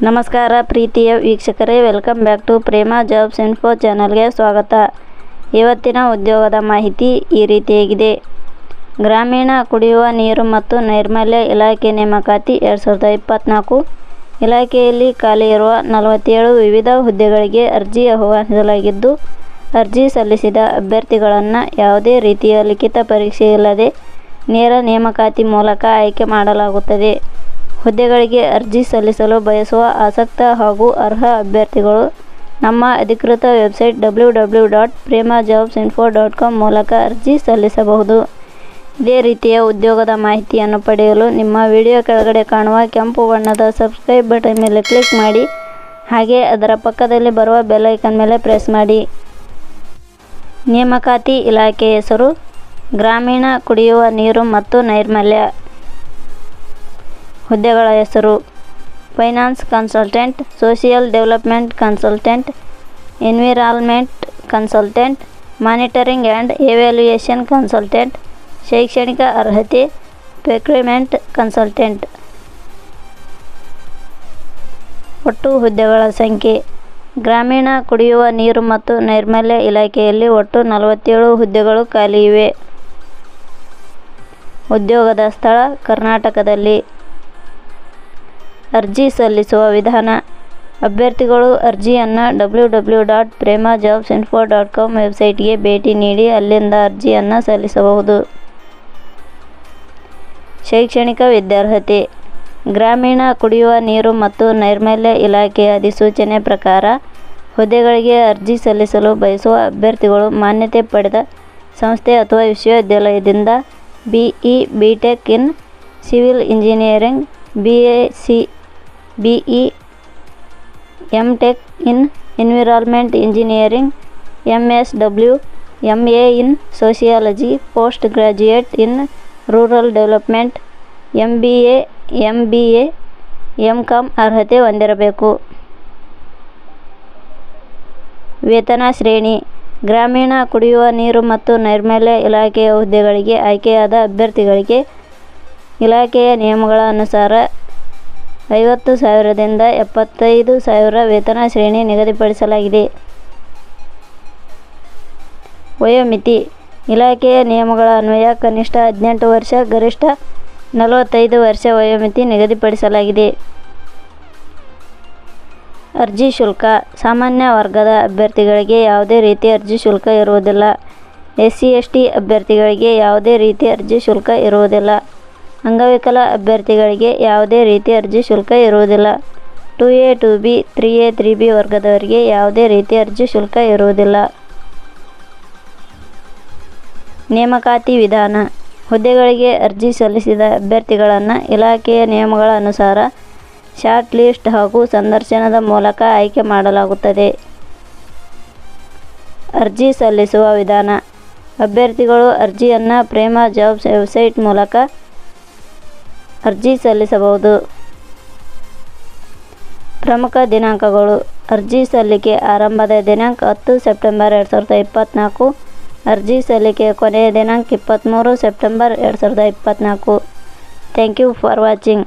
ನಮಸ್ಕಾರ ಪ್ರೀತಿಯ ವೀಕ್ಷಕರೇ, welcome back to Prema jobs info ಚಾನಲ್ಗೆ ಸ್ವಾಗತ. ಇವತ್ತಿನ ಉದ್ಯೋಗದ ಮಾಹಿತಿ ಈ ರೀತಿಯಾಗಿದೆ. ಗ್ರಾಮೀಣ ಕುಡಿಯುವ ನೀರು ಮತ್ತು ನೈರ್ಮಲ್ಯ ಇಲಾಖೆ ನೇಮಕಾತಿ 2024. ಇಲಾಖೆಯಲ್ಲಿ ಖಾಲಿ ಇರುವ 47 ವಿವಿಧ ಹುದ್ದೆಗಳಿಗೆ ಅರ್ಜಿ ಆಹ್ವಾನಿಸಲಾಗಿದ್ದು, ಅರ್ಜಿ ಸಲ್ಲಿಸಿದ ಅಭ್ಯರ್ಥಿಗಳನ್ನು ಯಾವುದೇ ರೀತಿಯ ಲಿಖಿತ ಪರೀಕ್ಷೆ ಇಲ್ಲದೆ ನೇರ ನೇಮಕಾತಿ ಮೂಲಕ ಆಯ್ಕೆ ಮಾಡಲಾಗುತ್ತದೆ. ಹುದ್ದೆಗಳಿಗೆ ಅರ್ಜಿ ಸಲ್ಲಿಸಲು ಬಯಸುವ ಆಸಕ್ತ ಹಾಗೂ ಅರ್ಹ ಅಭ್ಯರ್ಥಿಗಳು ನಮ್ಮ ಅಧಿಕೃತ ವೆಬ್ಸೈಟ್ www.premajobsinfo.com ಮೂಲಕ ಅರ್ಜಿ ಸಲ್ಲಿಸಬಹುದು. ಇದೇ ರೀತಿಯ ಉದ್ಯೋಗದ ಮಾಹಿತಿಯನ್ನು ಪಡೆಯಲು ನಿಮ್ಮ ವಿಡಿಯೋ ಕೆಳಗಡೆ ಕಾಣುವ ಕೆಂಪು ಬಣ್ಣದ ಸಬ್ಸ್ಕ್ರೈಬ್ ಬಟನ್ ಮೇಲೆ ಕ್ಲಿಕ್ ಮಾಡಿ, ಹಾಗೆ ಅದರ ಪಕ್ಕದಲ್ಲಿ ಬರುವ ಬೆಲ್ ಐಕಾನ್ ಮೇಲೆ ಪ್ರೆಸ್ ಮಾಡಿ. ನೇಮಕಾತಿ ಇಲಾಖೆ ಹೆಸರು ಗ್ರಾಮೀಣ ಕುಡಿಯುವ ನೀರು ಮತ್ತು ನೈರ್ಮಲ್ಯ. ಹುದ್ದೆಗಳ ಹೆಸರು finance consultant, social development consultant, environment consultant, monitoring and evaluation consultant, ಶೈಕ್ಷಣಿಕ ಅರ್ಹತೆ ಪ್ರೊಕ್ಯೂರ್ಮೆಂಟ್ ಕನ್ಸಲ್ಟೆಂಟ್. ಒಟ್ಟು ಹುದ್ದೆಗಳ ಸಂಖ್ಯೆ. ಗ್ರಾಮೀಣ ಕುಡಿಯುವ ನೀರು ಮತ್ತು ನೈರ್ಮಲ್ಯ ಇಲಾಖೆಯಲ್ಲಿ ಒಟ್ಟು 47 ಹುದ್ದೆಗಳು ಖಾಲಿ ಇವೆ. ಉದ್ಯೋಗದ ಸ್ಥಳ ಕರ್ನಾಟಕದಲ್ಲಿ. ಅರ್ಜಿ ಸಲ್ಲಿಸುವ ವಿಧಾನ. ಅಭ್ಯರ್ಥಿಗಳು ಅರ್ಜಿಯನ್ನು www.premajobsinfo.com ವೆಬ್ಸೈಟ್ಗೆ ಭೇಟಿ ನೀಡಿ ಅಲ್ಲಿಂದ ಅರ್ಜಿಯನ್ನು ಸಲ್ಲಿಸಬಹುದು. ಶೈಕ್ಷಣಿಕ ವಿದ್ಯಾರ್ಹತೆ. ಗ್ರಾಮೀಣ ಕುಡಿಯುವ ನೀರು ಮತ್ತು ನೈರ್ಮಲ್ಯ ಇಲಾಖೆಯ ಅಧಿಸೂಚನೆ ಪ್ರಕಾರ ಹುದ್ದೆಗಳಿಗೆ ಅರ್ಜಿ ಸಲ್ಲಿಸಲು ಬಯಸುವ ಅಭ್ಯರ್ಥಿಗಳು ಮಾನ್ಯತೆ ಪಡೆದ ಸಂಸ್ಥೆ ಅಥವಾ ವಿಶ್ವವಿದ್ಯಾಲಯದಿಂದ BE, BTech in civil engineering, BE, MTech in environment engineering, MSW, MA in sociology, post graduate in rural development, MBA, MCom ಅರ್ಹತೆ ಹೊಂದಿರಬೇಕು. ವೇತನ ಶ್ರೇಣಿ. ಗ್ರಾಮೀಣ ಕುಡಿಯುವ ನೀರು ಮತ್ತು ನೈರ್ಮಲ್ಯ ಇಲಾಖೆಯ ಹುದ್ದೆಗಳಿಗೆ ಆಯ್ಕೆಯಾದ ಅಭ್ಯರ್ಥಿಗಳಿಗೆ ಇಲಾಖೆಯ ನಿಯಮಗಳ ಅನುಸಾರ 50,000 ದಿಂದ 75,000 ವೇತನ ಶ್ರೇಣಿ ನಿಗದಿಪಡಿಸಲಾಗಿದೆ. ವಯೋಮಿತಿ. ಇಲಾಖೆಯ ನಿಯಮಗಳ ಅನ್ವಯ ಕನಿಷ್ಠ 18 ವರ್ಷ, ಗರಿಷ್ಠ 45 ವರ್ಷ ವಯೋಮಿತಿ ನಿಗದಿಪಡಿಸಲಾಗಿದೆ. ಅರ್ಜಿ ಶುಲ್ಕ. ಸಾಮಾನ್ಯ ವರ್ಗದ ಅಭ್ಯರ್ಥಿಗಳಿಗೆ ಯಾವುದೇ ರೀತಿ ಅರ್ಜಿ ಶುಲ್ಕ ಇರುವುದಿಲ್ಲ. SC/ST ಅಭ್ಯರ್ಥಿಗಳಿಗೆ ಯಾವುದೇ ರೀತಿ ಅರ್ಜಿ ಶುಲ್ಕ ಇರುವುದಿಲ್ಲ. ಅಂಗವಿಕಲ ಅಭ್ಯರ್ಥಿಗಳಿಗೆ ಯಾವುದೇ ರೀತಿ ಅರ್ಜಿ ಶುಲ್ಕ ಇರುವುದಿಲ್ಲ. 2A, 2B, 3A, 3B ವರ್ಗದವರಿಗೆ ಯಾವುದೇ ರೀತಿ ಅರ್ಜಿ ಶುಲ್ಕ ಇರುವುದಿಲ್ಲ. ನೇಮಕಾತಿ ವಿಧಾನ. ಹುದ್ದೆಗಳಿಗೆ ಅರ್ಜಿ ಸಲ್ಲಿಸಿದ ಅಭ್ಯರ್ಥಿಗಳನ್ನು ಇಲಾಖೆಯ ನಿಯಮಗಳ ಅನುಸಾರ ಶಾರ್ಟ್ ಲಿಸ್ಟ್ ಹಾಗೂ ಸಂದರ್ಶನದ ಮೂಲಕ ಆಯ್ಕೆ ಮಾಡಲಾಗುತ್ತದೆ. ಅರ್ಜಿ ಸಲ್ಲಿಸುವ ವಿಧಾನ. ಅಭ್ಯರ್ಥಿಗಳು ಅರ್ಜಿಯನ್ನು ಪ್ರೇಮ ಜಾಬ್ಸ್ ವೆಬ್ಸೈಟ್ ಮೂಲಕ ಅರ್ಜಿ ಸಲ್ಲಿಸಬಹುದು. ಪ್ರಮುಖ ದಿನಾಂಕಗಳು. ಅರ್ಜಿ ಸಲ್ಲಿಕೆ ಆರಂಭದ ದಿನಾಂಕ 10 ಸೆಪ್ಟೆಂಬರ್ 2024. ಅರ್ಜಿ ಸಲ್ಲಿಕೆ ಕೊನೆಯ ದಿನಾಂಕ 23 September 2024. Thank you for watching.